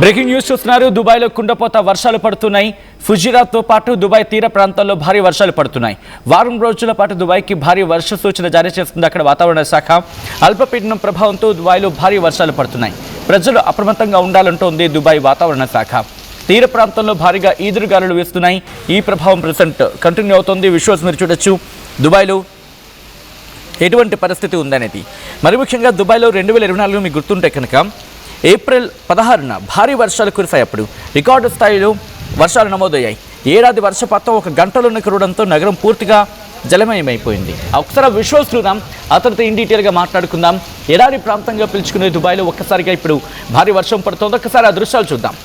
Breaking news చూస్తున్నారు. దుబాయ్లో కుండపోత వర్షాలు పడుతున్నాయి. ఫుజిరాతో పాటు దుబాయ్ తీర ప్రాంతాల్లో భారీ వర్షాలు పడుతున్నాయి. వారం రోజుల పాటు దుబాయ్కి భారీ వర్ష సూచన జారీ చేస్తుంది అక్కడ వాతావరణ శాఖ. అల్పపీడనం ప్రభావంతో దుబాయ్లో భారీ వర్షాలు పడుతున్నాయి. ప్రజలు అప్రమత్తంగా ఉండాలంటోంది దుబాయ్ వాతావరణ శాఖ. తీర ప్రాంతంలో భారీగా ఈదురుగాలులు వీస్తున్నాయి. ఈ ప్రభావం ప్రెసెంట్ కంటిన్యూ అవుతోంది. విజువల్స్ మీరు చూడొచ్చు దుబాయ్లో ఎటువంటి పరిస్థితి ఉందనేది. మరి ముఖ్యంగా దుబాయ్లో 2024 మీకు గుర్తుంటే కనుక ఏప్రిల్ 16న భారీ వర్షాలు కురిశాయి. అప్పుడు రికార్డు స్థాయిలో వర్షాలు నమోదయ్యాయి. ఏడాది వర్షపాతం ఒక గంటలోనే కురవడంతో నగరం పూర్తిగా జలమయమైపోయింది. ఒకసారి విజువల్స్ చూద్దాం, ఆ తర్వాత ఇన్ డీటెయిల్గా మాట్లాడుకుందాం. ఎడారి ప్రాంతంగా పిలుచుకునే దుబాయ్లో ఒక్కసారిగా ఇప్పుడు భారీ వర్షం పడుతుంది. ఒక్కసారి ఆ దృశ్యాలు చూద్దాం.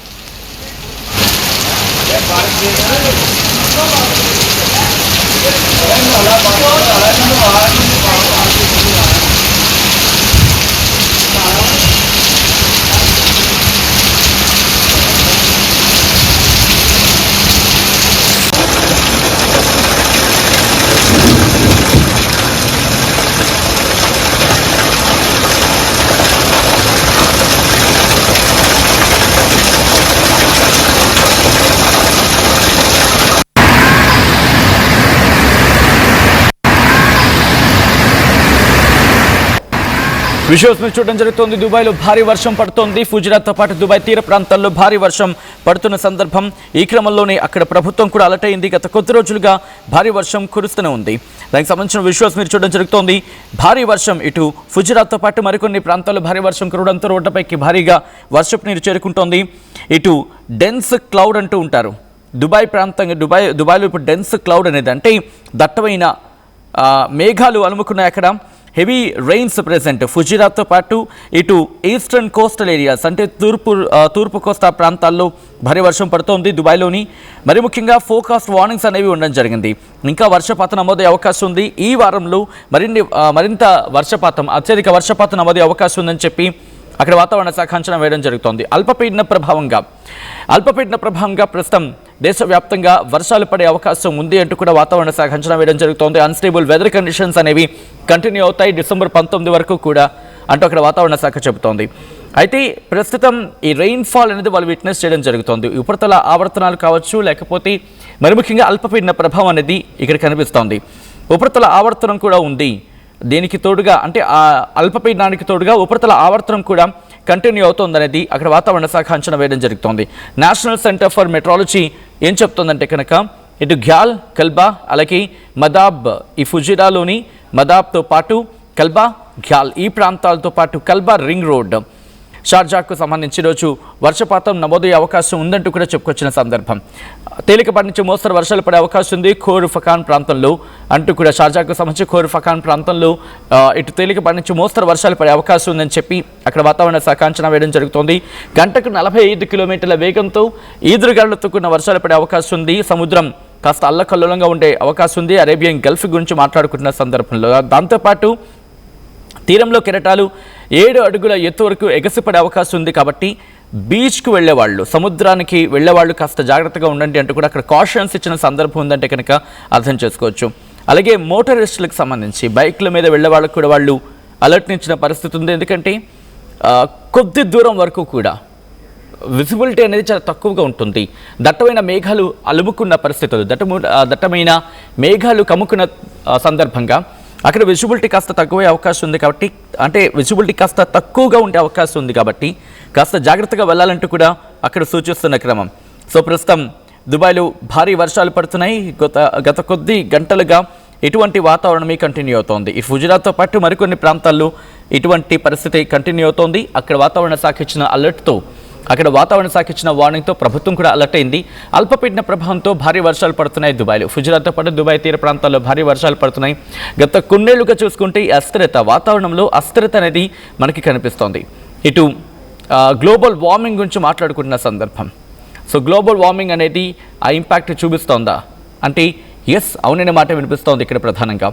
విజువల్స్ మీరు చూడడం జరుగుతోంది. దుబాయ్లో భారీ వర్షం పడుతోంది. ఫుజిరాతో పాటు దుబాయ్ తీర ప్రాంతాల్లో భారీ వర్షం పడుతున్న సందర్భం. ఈ క్రమంలోనే అక్కడ ప్రభుత్వం కూడా అలర్ట్ అయింది. గత కొద్ది రోజులుగా భారీ వర్షం కురుస్తూనే ఉంది. దానికి సంబంధించిన విజువల్స్ మీరు చూడడం జరుగుతోంది. భారీ వర్షం ఇటు ఫుజిరాతో పాటు మరికొన్ని ప్రాంతాల్లో భారీ వర్షం కురవడంతో రోడ్లపైకి భారీగా వర్షపు నీరు చేరుకుంటోంది. ఇటు డెన్స్ క్లౌడ్ అంటూ ఉంటారు దుబాయ్ ప్రాంతంగా. దుబాయ్లో ఇప్పుడు డెన్స్ క్లౌడ్ అనేది అంటే దట్టమైన మేఘాలు అలుముకున్నాయి. అక్కడ హెవీ రెయిన్స్ ప్రెజెంట్ ఫుజిరాతో పాటు ఇటు ఈస్టర్న్ కోస్టల్ ఏరియాస్ అంటే తూర్పు కోస్తా ప్రాంతాల్లో భారీ వర్షం పడుతోంది దుబాయ్లోని. మరి ముఖ్యంగా ఫోకాస్ట్ వార్నింగ్స్ అనేవి ఉండడం జరిగింది. ఇంకా వర్షపాతం నమోదయ్యే అవకాశం ఉంది. ఈ వారంలో మరింత వర్షపాతం, అత్యధిక వర్షపాతం నమోదయ్యే అవకాశం ఉందని చెప్పి అక్కడ వాతావరణ శాఖ అంచనా వేయడం జరుగుతోంది. అల్పపీడన ప్రభావంగా ప్రస్తుతం దేశవ్యాప్తంగా వర్షాలు పడే అవకాశం ఉంది అంటూ కూడా వాతావరణ శాఖ అంచనా వేయడం జరుగుతోంది. అన్స్టేబుల్ వెదర్ కండిషన్స్ అనేవి కంటిన్యూ అవుతాయి డిసెంబర్ 19 వరకు కూడా అంటూ అక్కడ వాతావరణ శాఖ చెబుతోంది. అయితే ప్రస్తుతం ఈ రెయిన్ఫాల్ అనేది వాళ్ళు విట్నెస్ చేయడం జరుగుతోంది. ఉపరితల ఆవర్తనాలు కావచ్చు, లేకపోతే మరి ముఖ్యంగా అల్పపీడన ప్రభావం అనేది ఇక్కడ కనిపిస్తోంది. ఉపరితల ఆవర్తనం కూడా ఉంది. దీనికి తోడుగా అంటే ఆ అల్పపీడనానికి తోడుగా ఉపరితల ఆవర్తనం కూడా కంటిన్యూ అవుతోందనేది అక్కడ వాతావరణ శాఖ అంచనా వేయడం జరుగుతోంది. నేషనల్ సెంటర్ ఫర్ మెట్రాలజీ ఏం చెప్తోందంటే కనుక ఇటు గ్యాల్, కల్బా, అలాగే మదాబ్, ఈ ఫుజిరాలోని మదాబ్తో పాటు కల్బా, గ్యాల్ ఈ ప్రాంతాలతో పాటు కల్బా రింగ్ రోడ్, షార్జాకు సంబంధించి రోజు వర్షపాతం నమోదయ్యే అవకాశం ఉందంటూ కూడా చెప్పుకొచ్చిన సందర్భం. తేలికపాటి నుంచి మోస్తరు వర్షాలు పడే అవకాశం ఉంది ఖోర్ ఫకాన్ ప్రాంతంలో అంటూ కూడా షార్జాకు సంబంధించి ఖోర్ ఫకాన్ ప్రాంతంలో ఇటు తేలికపాటి నుంచి మోస్తరు వర్షాలు పడే అవకాశం ఉందని చెప్పి అక్కడ వాతావరణ శాఖ అంచనా వేయడం జరుగుతోంది. గంటకు 45 కిలోమీటర్ల వేగంతో ఈదురుగాలులతో కూడిన వర్షాలు పడే అవకాశం ఉంది. సముద్రం కాస్త అల్లకల్లోలంగా ఉండే అవకాశం ఉంది. అరేబియన్ గల్ఫ్ గురించి మాట్లాడుకుంటున్న సందర్భంలో దాంతోపాటు తీరంలో కెరటాలు 7 అడుగుల ఎత్తు వరకు ఎగసిపడే అవకాశం ఉంది. కాబట్టి బీచ్కు వెళ్ళేవాళ్ళు, సముద్రానికి వెళ్ళేవాళ్ళు కాస్త జాగ్రత్తగా ఉండండి అంటూ కూడా అక్కడ కాషన్స్ ఇచ్చిన సందర్భం ఉందంటే కనుక అర్థం చేసుకోవచ్చు. అలాగే మోటరిస్టులకు సంబంధించి బైక్ల మీద వెళ్ళే వాళ్ళకు కూడా వాళ్ళు అలర్ట్ని ఇచ్చిన పరిస్థితి ఉంది. ఎందుకంటే కొద్ది దూరం వరకు కూడా విజిబిలిటీ అనేది చాలా తక్కువగా ఉంటుంది. దట్టమైన మేఘాలు అలుముకున్న పరిస్థితులు, దట్టమైన మేఘాలు కమ్ముకున్న సందర్భంగా అక్కడ విజిబిలిటీ కాస్త తక్కువే అవకాశం ఉంది. కాబట్టి అంటే విజిబిలిటీ కాస్త తక్కువగా ఉండే అవకాశం ఉంది. కాబట్టి కాస్త జాగ్రత్తగా వెళ్ళాలంటూ కూడా అక్కడ సూచిస్తున్న క్రమం. సో ప్రస్తుతం దుబాయ్లో భారీ వర్షాలు పడుతున్నాయి. గత కొద్ది గంటలుగా ఇటువంటి వాతావరణమే కంటిన్యూ అవుతోంది. ఈ ఫుజిరాతో పాటు మరికొన్ని ప్రాంతాల్లో ఇటువంటి పరిస్థితి కంటిన్యూ అవుతోంది. అక్కడ వాతావరణ శాఖ ఇచ్చిన అలర్ట్తో, అక్కడ వాతావరణ శాఖ ఇచ్చిన వార్నింగ్తో ప్రభుత్వం కూడా అలర్ట్ అయింది. అల్పపీడన ప్రభావంతో భారీ వర్షాలు పడుతున్నాయి దుబాయ్లో. ఫుజిరాతో పాటు దుబాయ్ తీర ప్రాంతాల్లో భారీ వర్షాలు పడుతున్నాయి. గత కొన్నేళ్లుగా చూసుకుంటే ఈ వాతావరణంలో అస్థిరత అనేది మనకి కనిపిస్తోంది. ఇటు గ్లోబల్ వార్మింగ్ గురించి మాట్లాడుకుంటున్న సందర్భం. సో గ్లోబల్ వార్మింగ్ అనేది ఆ ఇంపాక్ట్ చూపిస్తోందా అంటే ఎస్, అవుననే మాట వినిపిస్తోంది ఇక్కడ ప్రధానంగా.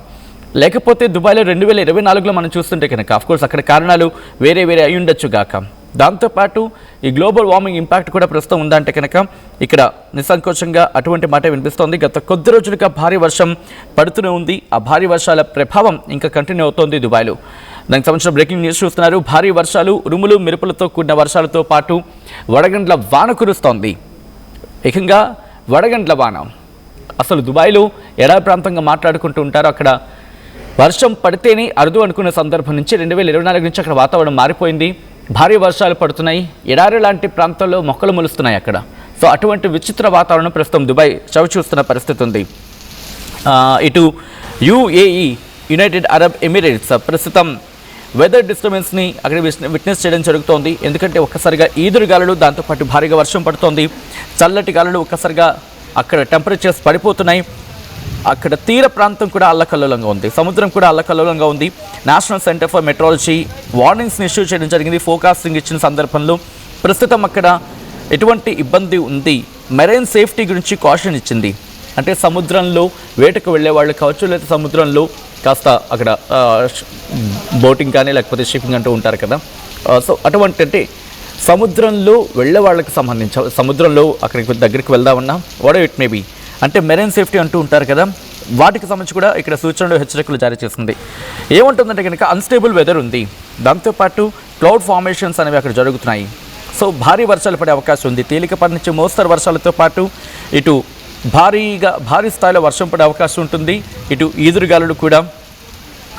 లేకపోతే దుబాయ్లో 2024లో మనం చూస్తుంటే కనుక ఆఫ్కోర్స్ అక్కడ కారణాలు వేరే అయి ఉండొచ్చు గాక. దాంతోపాటు ఈ గ్లోబల్ వార్మింగ్ ఇంపాక్ట్ కూడా ప్రస్తుతం ఉందంటే కనుక ఇక్కడ నిస్సంకోచంగా అటువంటి మాట వినిపిస్తోంది. గత కొద్ది రోజులుగా భారీ వర్షం పడుతూనే ఉంది. ఆ భారీ వర్షాల ప్రభావం ఇంకా కంటిన్యూ అవుతోంది దుబాయ్లో. దానికి సంబంధించిన బ్రేకింగ్ న్యూస్ చూస్తున్నారు. భారీ వర్షాలు, ఉరుములు మెరుపులతో కూడిన వర్షాలతో పాటు వడగండ్ల వాన కురుస్తోంది. ఏకంగా వడగండ్ల వాన. అసలు దుబాయ్లో ఎడారి ప్రాంతంగా మాట్లాడుకుంటూ ఉంటారు. అక్కడ వర్షం పడితేనే అరుదు అనుకున్న సందర్భం నుంచి 2024 నుంచి అక్కడ వాతావరణం మారిపోయింది. భారీ వర్షాలు పడుతున్నాయి. ఎడారి లాంటి ప్రాంతాల్లో మొక్కలు మొలుస్తున్నాయి అక్కడ. సో అటువంటి విచిత్ర వాతావరణం ప్రస్తుతం దుబాయ్ చవి చూస్తున్న పరిస్థితి ఉంది. ఇటు UAE, యునైటెడ్ అరబ్ ఎమిరేట్స్ ప్రస్తుతం వెదర్ డిస్టర్బెన్స్ని అక్కడ విట్నెస్ చేయడం జరుగుతోంది. ఎందుకంటే ఒక్కసారిగా ఈదురు గాలులు, దాంతోపాటు భారీగా వర్షం పడుతోంది. చల్లటి గాలులు ఒక్కసారిగా అక్కడ టెంపరేచర్స్ పడిపోతున్నాయి. అక్కడ తీర ప్రాంతం కూడా అల్లకల్లోలంగా ఉంది, సముద్రం కూడా అల్లకల్లోలంగా ఉంది. నేషనల్ సెంటర్ ఫర్ మెట్రాలజీ వార్నింగ్స్ని ఇష్యూ చేయడం జరిగింది. ఫోకాస్టింగ్ ఇచ్చిన సందర్భంలో ప్రస్తుతం అక్కడ ఎటువంటి ఇబ్బంది ఉంది, మెరైన్ సేఫ్టీ గురించి కాషన్ ఇచ్చింది. అంటే సముద్రంలో వేటకు వెళ్ళే వాళ్ళు కావచ్చు, లేదా సముద్రంలో కాస్త అక్కడ బోటింగ్ కానీ లేకపోతే షిప్పింగ్ అంటూ ఉంటారు కదా. సో అటువంటి అంటే సముద్రంలో వెళ్ళే వాళ్ళకి సంబంధించి, సముద్రంలో అక్కడికి దగ్గరికి వెళ్దామన్నా వాట్ ఇట్ మే బీ అంటే మెరైన్ సేఫ్టీ అంటూ ఉంటారు కదా, వాటికి సంబంధించి కూడా ఇక్కడ సూచనలు, హెచ్చరికలు జారీ చేసింది. ఏముంటుందంటే కనుక అన్స్టేబుల్ వెదర్ ఉంది, దాంతోపాటు క్లౌడ్ ఫార్మేషన్స్ అనేవి అక్కడ జరుగుతున్నాయి. సో భారీ వర్షాలు పడే అవకాశం ఉంది. తేలికపాటి నుంచి మోస్తరు వర్షాలతో పాటు ఇటు భారీ స్థాయిలో వర్షం పడే అవకాశం ఉంటుంది. ఇటు ఈదురుగాలులు కూడా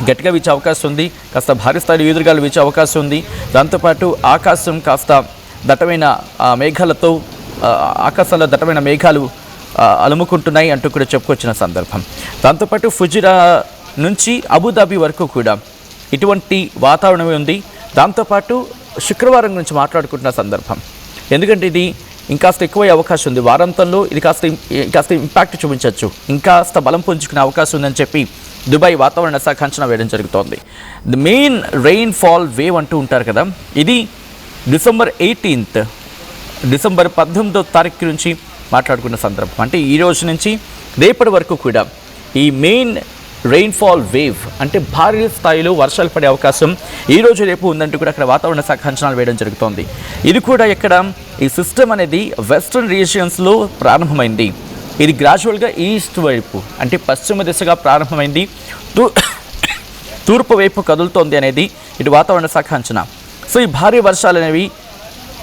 గట్టిగా వీచే అవకాశం ఉంది. కాస్త భారీ స్థాయిలో ఈదురుగాలు వీచే అవకాశం ఉంది. దాంతోపాటు ఆకాశం కాస్త దట్టమైన మేఘాలతో, ఆకాశంలో దట్టమైన మేఘాలు అలుముకుంటున్నాయి అంటూ కూడా చెప్పుకొచ్చిన సందర్భం. దాంతోపాటు ఫుజిరా నుంచి అబుదాబి వరకు కూడా ఇటువంటి వాతావరణమే ఉంది. దాంతోపాటు శుక్రవారం గురించి మాట్లాడుకుంటున్న సందర్భం, ఎందుకంటే ఇది ఇంకాస్త ఎక్కువయ్యే అవకాశం ఉంది. వారాంతంలో ఇది కాస్త ఇంపాక్ట్ చూపించవచ్చు, ఇంకాస్త బలం పుంజుకునే అవకాశం ఉందని చెప్పి దుబాయ్ వాతావరణ శాఖ అంచనా వేయడం జరుగుతోంది. The main rain fall wave అంటూ ఉంటారు కదా, ఇది డిసెంబర్ 18వ తారీఖు నుంచి మాట్లాడుకున్న సందర్భం. అంటే ఈ రోజు నుంచి రేపటి వరకు కూడా ఈ మెయిన్ రెయిన్ఫాల్ వేవ్ అంటే భారీ స్థాయిలో వర్షాలు పడే అవకాశం ఈ రోజు రేపు ఉందంటూ కూడా అక్కడ వాతావరణ శాఖ అంచనాలు వేయడం జరుగుతోంది. ఇది కూడా ఇక్కడ ఈ సిస్టమ్ అనేది వెస్ట్రన్ రీజియన్స్లో ప్రారంభమైంది. ఇది గ్రాడ్యువల్గా ఈస్ట్ వైపు అంటే పశ్చిమ దిశగా ప్రారంభమైంది, తూర్పు వైపు కదులుతోంది అనేది ఇటు వాతావరణ శాఖ అంచనా. సో ఈ భారీ వర్షాలు అనేవి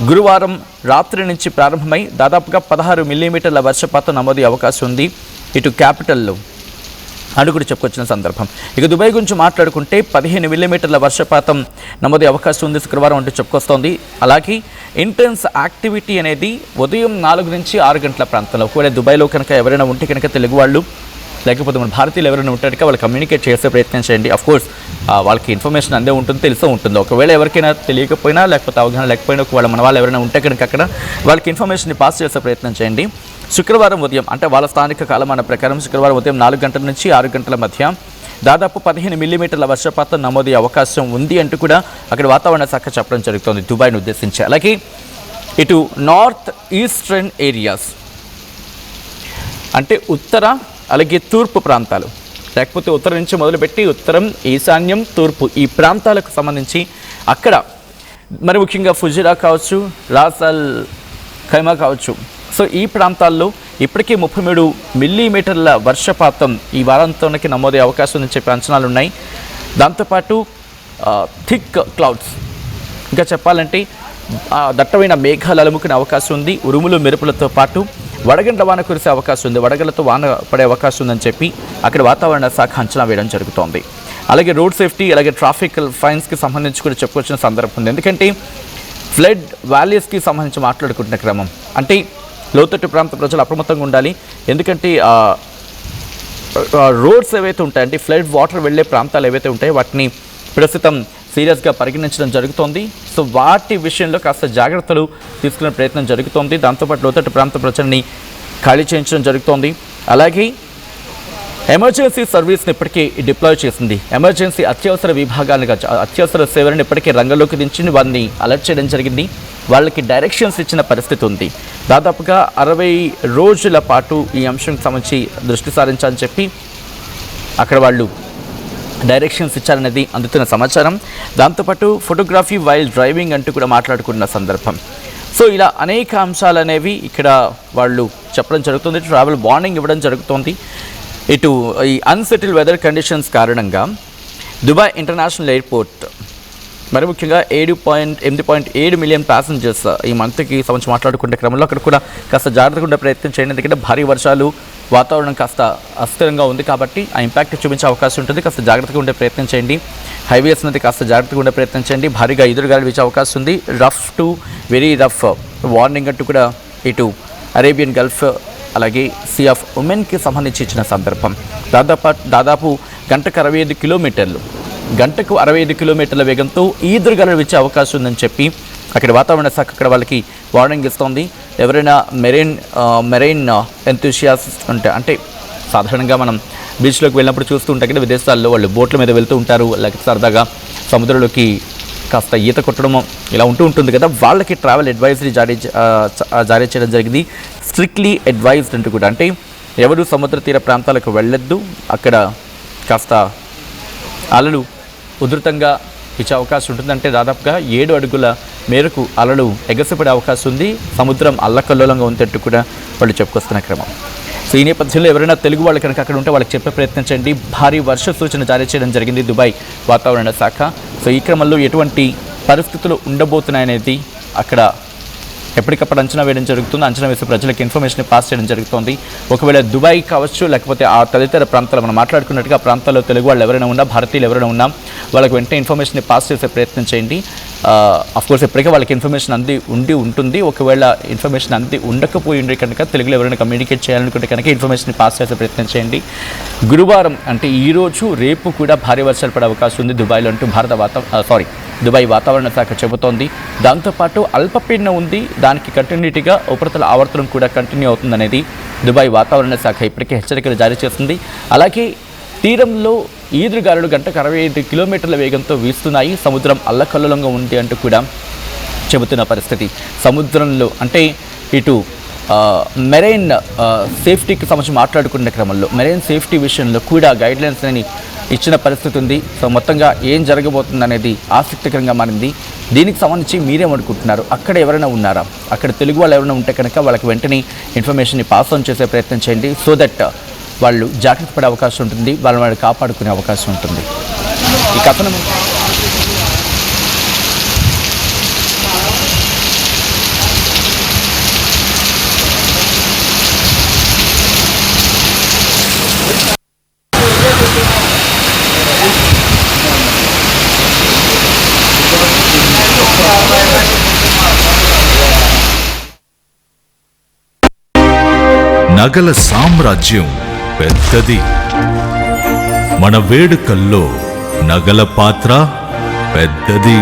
గురువారం రాత్రి నుంచి ప్రారంభమై దాదాపుగా 16 మిల్లీమీటర్ల వర్షపాతం నమోదు అవకాశం ఉంది ఇటు క్యాపిటల్లో అని కూడా చెప్పుకొచ్చిన సందర్భం. ఇక దుబాయ్ గురించి మాట్లాడుకుంటే 15 మిల్లీమీటర్ల వర్షపాతం నమోదు అవకాశం ఉంది శుక్రవారం అంటూ చెప్పుకొస్తోంది. అలాగే ఇంటెన్స్ యాక్టివిటీ అనేది ఉదయం 4 నుంచి 6 గంటల ప్రాంతంలో. ఒకవేళ దుబాయ్లో కనుక ఎవరైనా ఉంటే కనుక తెలుగు వాళ్ళు లేకపోతే మన భారతీయులు ఎవరైనా ఉంటే వాళ్ళు కమ్యూనికేట్ చేసే ప్రయత్నం చేయండి. అఫ్కోర్స్ వాళ్ళకి ఇన్ఫర్మేషన్ అందే ఉంటుంది, తెలిసే ఉంటుంది. ఒకవేళ ఎవరికైనా తెలియకపోయినా లేకపోతే అవగాహన లేకపోయినా ఒకవేళ మన వాళ్ళు ఎవరైనా ఉంటే కనుక అక్కడ వాళ్ళకి ఇన్ఫర్మేషన్ని పాస్ చేసే ప్రయత్నం చేయండి. శుక్రవారం ఉదయం అంటే వాళ్ళ స్థానిక కాలమాన ప్రకారం శుక్రవారం ఉదయం 4 గంటల నుంచి 6 గంటల మధ్య దాదాపు 15 మిల్లీమీటర్ల వర్షపాతం నమోదు అవకాశం ఉంది అంటూ కూడా అక్కడ వాతావరణ శాఖ చెప్పడం జరుగుతుంది దుబాయ్ను ఉద్దేశించి. అలాగే ఇటు నార్త్ ఈస్టర్న్ ఏరియాస్ అంటే ఉత్తర అలాగే తూర్పు ప్రాంతాలు, లేకపోతే ఉత్తరం నుంచి మొదలుపెట్టి ఉత్తరం, ఈశాన్యం, తూర్పు ఈ ప్రాంతాలకు సంబంధించి అక్కడ మరి ముఖ్యంగా ఫుజిరా కావచ్చు, రాస్ అల్ ఖైమా కావచ్చు. సో ఈ ప్రాంతాల్లో ఇప్పటికీ 33 మిల్లీమీటర్ల వర్షపాతం ఈ వారాంతానికి నమోదే అవకాశం ఉందని చెప్పి అంచనాలు ఉన్నాయి. దాంతోపాటు థిక్ క్లౌడ్స్, ఇంకా చెప్పాలంటే దట్టమైన మేఘాలు అలుముకునే అవకాశం ఉంది. ఉరుములు మెరుపులతో పాటు వడగండ్ల వాన కురిసే అవకాశం ఉంది, వడగళ్లతో వాన పడే అవకాశం ఉందని చెప్పి అక్కడ వాతావరణ శాఖ అంచనా వేయడం జరుగుతోంది. అలాగే రోడ్ సేఫ్టీ అలాగే ట్రాఫిక్ ఫైన్స్కి సంబంధించి కూడా చెప్పుకొచ్చిన సందర్భం ఉంది. ఎందుకంటే ఫ్లడ్ వ్యాలీస్కి సంబంధించి మాట్లాడుకుంటున్న క్రమం అంటే లోతట్టు ప్రాంత ప్రజలు అప్రమత్తంగా ఉండాలి. ఎందుకంటే రోడ్స్ ఏవైతే ఉంటాయంటే ఫ్లడ్ వాటర్ వెళ్ళే ప్రాంతాలు ఏవైతే ఉంటాయో వాటిని ప్రస్తుతం సీరియస్గా పరిగణించడం జరుగుతోంది. సో వాటి విషయంలో కాస్త జాగ్రత్తలు తీసుకునే ప్రయత్నం జరుగుతోంది. దాంతోపాటు లోతట్టు ప్రాంత ప్రజల్ని ఖాళీ చేయించడం జరుగుతోంది. అలాగే ఎమర్జెన్సీ సర్వీస్ని ఇప్పటికీ డిప్లాయ్ చేసింది. ఎమర్జెన్సీ అత్యవసర విభాగాలుగా అత్యవసర సేవలను ఇప్పటికీ రంగంలోకి దించి వారిని అలర్ట్ చేయడం జరిగింది. వాళ్ళకి డైరెక్షన్స్ ఇచ్చిన పరిస్థితి ఉంది. దాదాపుగా 60 రోజుల పాటు ఈ అంశంకి సంబంధించి దృష్టి సారించాలని చెప్పి అక్కడ వాళ్ళు డైరెక్షన్స్ ఇచ్చారనేది అందుతున్న సమాచారం. దాంతోపాటు ఫోటోగ్రఫీ వైల్ డ్రైవింగ్ అంటూ కూడా మాట్లాడుకున్న సందర్భం. సో ఇలా అనేక అంశాలు అనేవి ఇక్కడ వాళ్ళు చెప్పడం జరుగుతుంది. ట్రావెల్ వార్నింగ్ ఇవ్వడం జరుగుతోంది. ఇటు ఈ అన్సెటిల్ వెదర్ కండిషన్స్ కారణంగా దుబాయ్ ఇంటర్నేషనల్ ఎయిర్పోర్ట్ మరి ముఖ్యంగా 8.7 మిలియన్ ప్యాసింజర్స్ ఈ మంత్కి సంబంధించి మాట్లాడుకునే క్రమంలో అక్కడ కూడా కాస్త జాగ్రత్తగా ఉండే ప్రయత్నం చేయండి. ఎందుకంటే భారీ వర్షాలు, వాతావరణం కాస్త అస్థిరంగా ఉంది కాబట్టి ఆ ఇంపాక్ట్ చూపించే అవకాశం ఉంటుంది. కాస్త జాగ్రత్తగా ఉండే ప్రయత్నం చేయండి. హైవేస్ అనేది కాస్త జాగ్రత్తగా ఉండే ప్రయత్నం చేయండి. భారీగా ఎదురుగాలు వీచే అవకాశం ఉంది. Rough to very rough warning అంటూ కూడా ఇటు అరేబియన్ గల్ఫ్ అలాగే సీ ఆఫ్ ఉమెన్కి సంబంధించి ఇచ్చిన సందర్భం. దాదాపు గంటకు 65 కిలోమీటర్లు గంటకు 65 కిలోమీటర్ల వేగంతో ఈదురుగాలు వీచే అవకాశం ఉందని చెప్పి అక్కడ వాతావరణ శాఖ అక్కడ వాళ్ళకి వార్నింగ్ ఇస్తోంది. ఎవరైనా మెరైన్ ఎంతూసియాస్ట్ అంటే సాధారణంగా మనం బీచ్లోకి వెళ్ళినప్పుడు చూస్తూ ఉంటాం కదా, విదేశాల్లో వాళ్ళు బోట్ల మీద వెళ్తూ ఉంటారు, అలాగే సరదాగా సముద్రంలోకి కాస్త ఈత కొట్టడం ఇలా ఉంటుంది కదా, వాళ్ళకి ట్రావెల్ అడ్వైజరీ జారీ చేయడం జరిగింది. స్ట్రిక్ట్లీ అడ్వైజ్డ్ అంటూ కూడా, అంటే ఎవరు సముద్ర తీర ప్రాంతాలకు వెళ్ళొద్దు, అక్కడ కాస్త అలలు ఉధృతంగా ఇచ్చే అవకాశం ఉంటుంది. అంటే దాదాపుగా 7 అడుగుల మేరకు అలలు ఎగసిపడే అవకాశం ఉంది. సముద్రం అల్లకల్లోలంగా ఉందంటూ కూడా వాళ్ళు చెప్పుకొస్తున్న క్రమం. సో ఈ నేపథ్యంలో ఎవరైనా తెలుగు వాళ్ళు కనుక అక్కడ ఉంటే వాళ్ళకి చెప్పే ప్రయత్నం చేయండి. భారీ వర్ష సూచన జారీ చేయడం జరిగింది దుబాయ్ వాతావరణ శాఖ. సో ఈ క్రమంలో ఎటువంటి పరిస్థితులు ఉండబోతున్నాయనేది అక్కడ ఎప్పటికప్పుడు అంచనా వేయడం జరుగుతుంది. అంచనా వేసి ప్రజలకు ఇన్ఫర్మేషన్ పాస్ చేయడం జరుగుతుంది. ఒకవేళ దుబాయ్ కావచ్చు, లేకపోతే ఆ తదితర ప్రాంతాలు మనం మాట్లాడుకున్నట్టుగా ఆ ప్రాంతాల్లో తెలుగు వాళ్ళు ఎవరైనా ఉన్నా, భారతీయులు ఎవరైనా ఉన్నా, వాళ్ళకి వెంటనే ఇన్ఫర్మేషన్ పాస్ చేసే ప్రయత్నం చేయండి. అఫ్కోర్స్ ఇప్పటికే వాళ్ళకి ఇన్ఫర్మేషన్ ఉంటుంది. ఒకవేళ ఇన్ఫర్మేషన్ ఉండకపోయి ఉండే కనుక తెలుగులో ఎవరైనా కమ్యూనికేట్ చేయాలనుకుంటే కనుక ఇన్ఫర్మేషన్ పాస్ చేసే ప్రయత్నం చేయండి. గురువారం అంటే ఈరోజు రేపు కూడా భారీ వర్షాలు పడే అవకాశం ఉంది దుబాయ్లో అంటూ దుబాయ్ వాతావరణ శాఖ చెబుతోంది. దాంతోపాటు అల్పపీడనం ఉంది, దానికి కంటిన్యూటీగా ఉపరితల ఆవర్తనం కూడా కంటిన్యూ అవుతుందనేది దుబాయ్ వాతావరణ శాఖ ఇప్పటికే హెచ్చరికలు జారీ చేస్తుంది. అలాగే తీరంలో ఈదురుగాలులు గంటకు 65 కిలోమీటర్ల వేగంతో వీస్తున్నాయి. సముద్రం అల్లకల్లోలంగా ఉంది అంటూ కూడా చెబుతున్న పరిస్థితి. సముద్రంలో అంటే ఇటు మెరైన్ సేఫ్టీకి సంబంధించి మాట్లాడుకునే క్రమంలో మెరైన్ సేఫ్టీ విషయంలో కూడా గైడ్లైన్స్ అని ఇచ్చిన పరిస్థితి ఉంది. సో మొత్తంగా ఏం జరగబోతుంది అనేది ఆసక్తికరంగా మారింది. దీనికి సంబంధించి మీరేమనుకుంటున్నారు? అక్కడ ఎవరైనా ఉన్నారా? అక్కడ తెలుగు వాళ్ళు ఎవరైనా ఉంటే కనుక వాళ్ళకి వెంటనే ఇన్ఫర్మేషన్ని పాస్ ఆన్ చేసే ప్రయత్నం చేయండి. సో దట్ వాళ్ళు జాగ్రత్త పడే అవకాశం ఉంటుంది, వాళ్ళని కాపాడుకునే అవకాశం ఉంటుంది. ఈ కథనం నగల సామ్రాజ్యం పెద్దది. మన వేడుకల్లో నగల పాత్ర పెద్దది.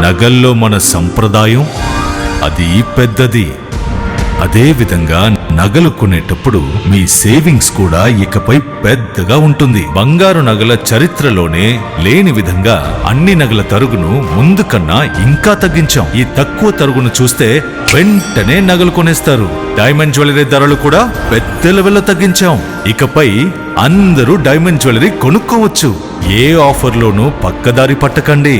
నగల్లో మన సంప్రదాయం అది పెద్దది. అదే విధంగా నగలు కొనేటప్పుడు మీ సేవింగ్స్ కూడా ఇకపై పెద్దగా ఉంటుంది. బంగారు నగల చరిత్రలోనే లేని విధంగా అన్ని నగల తరుగును ముందు కన్నా ఇంకా తగ్గించాం. ఈ తక్కువ తరుగును చూస్తే వెంటనే నగలు కొనేస్తారు. డైమండ్ జ్యువెలరీ ధరలు కూడా పెద్ద లెవెల్లో తగ్గించాం. ఇకపై అందరూ డైమండ్ జ్యువెలరీ కొనుక్కోవచ్చు. ఏ ఆఫర్లోనూ పక్కదారి పట్టకండి.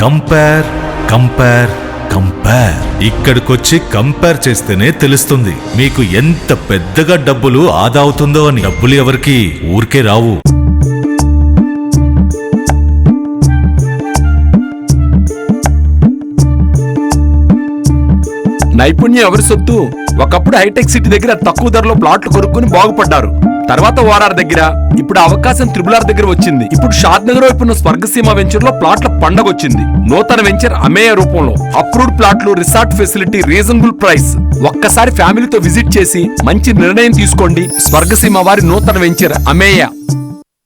Compare compare compare. ఇక్కడికొచ్చి కంపేర్ చేస్తేనే తెలుస్తుంది మీకు ఎంత పెద్దగా డబ్బులు ఆదా అవుతుందో అని. డబ్బులు ఎవరికి ఊరికే రావు. నైపుణ్యం ఎవరి సొత్తు? ఒకప్పుడు హైటెక్ సిటీ దగ్గర తక్కువ ధరలో ప్లాట్లు కొనుక్కుని బాగుపడ్డారు. తర్వాత ఓఆర్ఆర్ దగ్గర, ఇప్పుడు అవకాశం త్రిబుల్ దగ్గర వచ్చింది. ఇప్పుడు షాద్ నగర్ వైపున్న స్వర్గసీమ వెంచర్ లో ప్లాట్ల పండగ వచ్చింది. నూతన వెంచర్ అమేయ రూపంలో అప్రూవ్డ్ ప్లాట్లు, రిసార్ట్ ఫెసిలిటీ, రీజనబుల్ ప్రైస్. ఒక్కసారి ఫ్యామిలీతో విజిట్ చేసి మంచి నిర్ణయం తీసుకోండి. స్వర్గసీమ వారి నూతన వెంచర్ అమేయ.